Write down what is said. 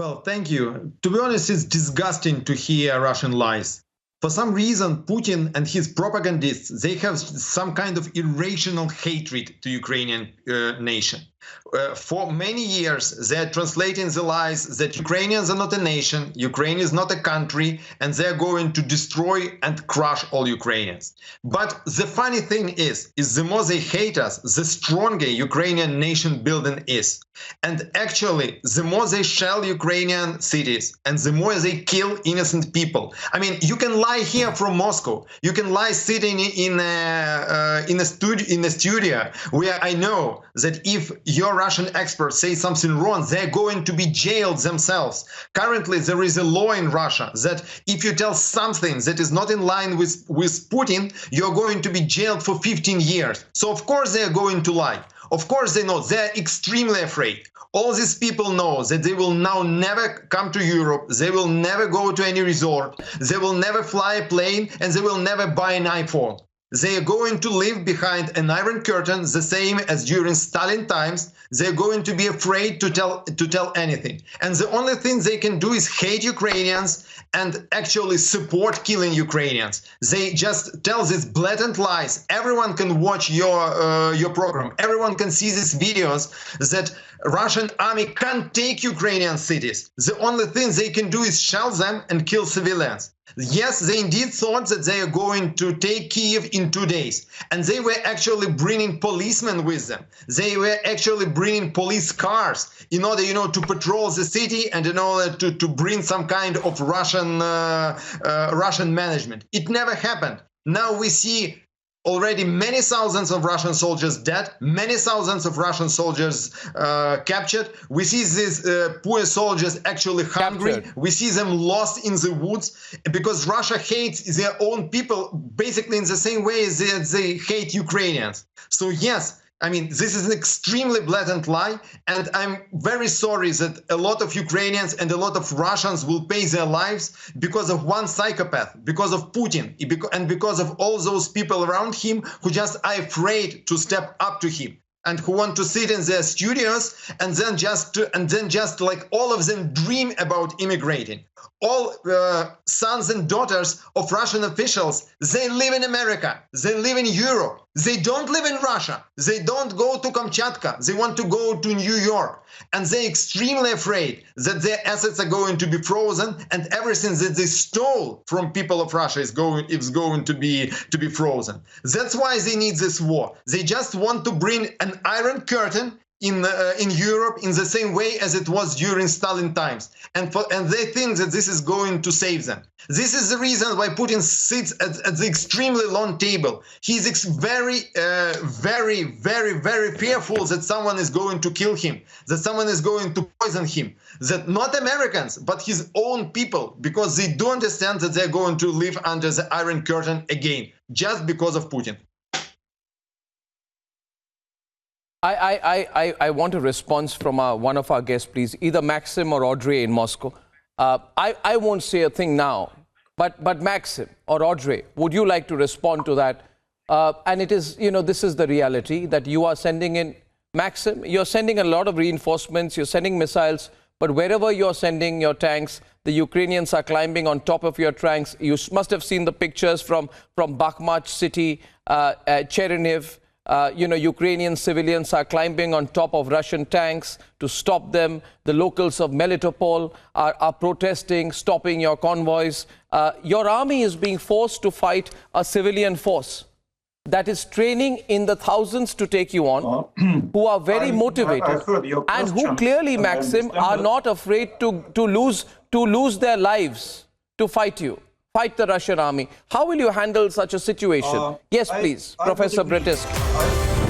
Well, thank you. To be honest, it's disgusting to hear Russian lies. For some reason, Putin and his propagandists, they have some kind of irrational hatred to Ukrainian nation. For many years, they're translating the lies that Ukrainians are not a nation, Ukraine is not a country, and they're going to destroy and crush all Ukrainians. But the funny thing is the more they hate us, the stronger Ukrainian nation building is. And actually, the more they shell Ukrainian cities, and the more they kill innocent people. I mean, you can lie here from Moscow. You can lie sitting in a studio where I know that if your Russian experts say something wrong, they're going to be jailed themselves. Currently, there is a law in Russia that if you tell something that is not in line with Putin, you're going to be jailed for 15 years. So of course they're going to lie. Of course they know. They're extremely afraid. All these people know that they will now never come to Europe, they will never go to any resort, they will never fly a plane, and they will never buy an iPhone. They are going to live behind an iron curtain, the same as during Stalin times. They're going to be afraid to tell anything. And the only thing they can do is hate Ukrainians and actually support killing Ukrainians. They just tell these blatant lies. Everyone can watch your program. Everyone can see these videos that Russian army can't take Ukrainian cities. The only thing they can do is shell them and kill civilians. Yes, they indeed thought that they are going to take Kyiv in 2 days. And they were actually bringing policemen with them. They were actually bringing police cars in order, to patrol the city and in order to bring some kind of Russian management. It never happened. Now we see already many thousands of Russian soldiers dead, many thousands of Russian soldiers captured. We see these poor soldiers actually hungry. Captured. We see them lost in the woods because Russia hates their own people basically in the same way as they hate Ukrainians. So yes, I mean, this is an extremely blatant lie, and I'm very sorry that a lot of Ukrainians and a lot of Russians will pay their lives because of one psychopath, because of Putin, and because of all those people around him who just are afraid to step up to him and who want to sit in their studios and then just like all of them dream about immigrating. All sons and daughters of Russian officials, they live in America, they live in Europe, they don't live in Russia, they don't go to Kamchatka, they want to go to New York, and they're extremely afraid that their assets are going to be frozen and everything that they stole from people of Russia is going to be frozen. That's why they need this war. They just want to bring an iron curtain in Europe in the same way as it was during Stalin times, and they think that this is going to save them. This is the reason why Putin sits at the extremely long table. He's very fearful that someone is going to kill him, that someone is going to poison him, that not Americans, but his own people, because they do understand that they're going to live under the Iron Curtain again, just because of Putin. I want a response from one of our guests, please, either Maxim or Audrey in Moscow. I won't say a thing now, but Maxim or Audrey, would you like to respond to that? And it is, this is the reality that you are sending in. Maxim, you're sending a lot of reinforcements, you're sending missiles, but wherever you're sending your tanks, the Ukrainians are climbing on top of your tanks. You must have seen the pictures from Bakhmut city, Chernihiv. Ukrainian civilians are climbing on top of Russian tanks to stop them. The locals of Melitopol are protesting, stopping your convoys. Your army is being forced to fight a civilian force that is training in the thousands to take you on, who are very motivated, and who clearly, Maxim, are not afraid to lose their lives to fight you. Fight the Russian army. How will you handle such a situation? Yes, please, Professor Brzezinski.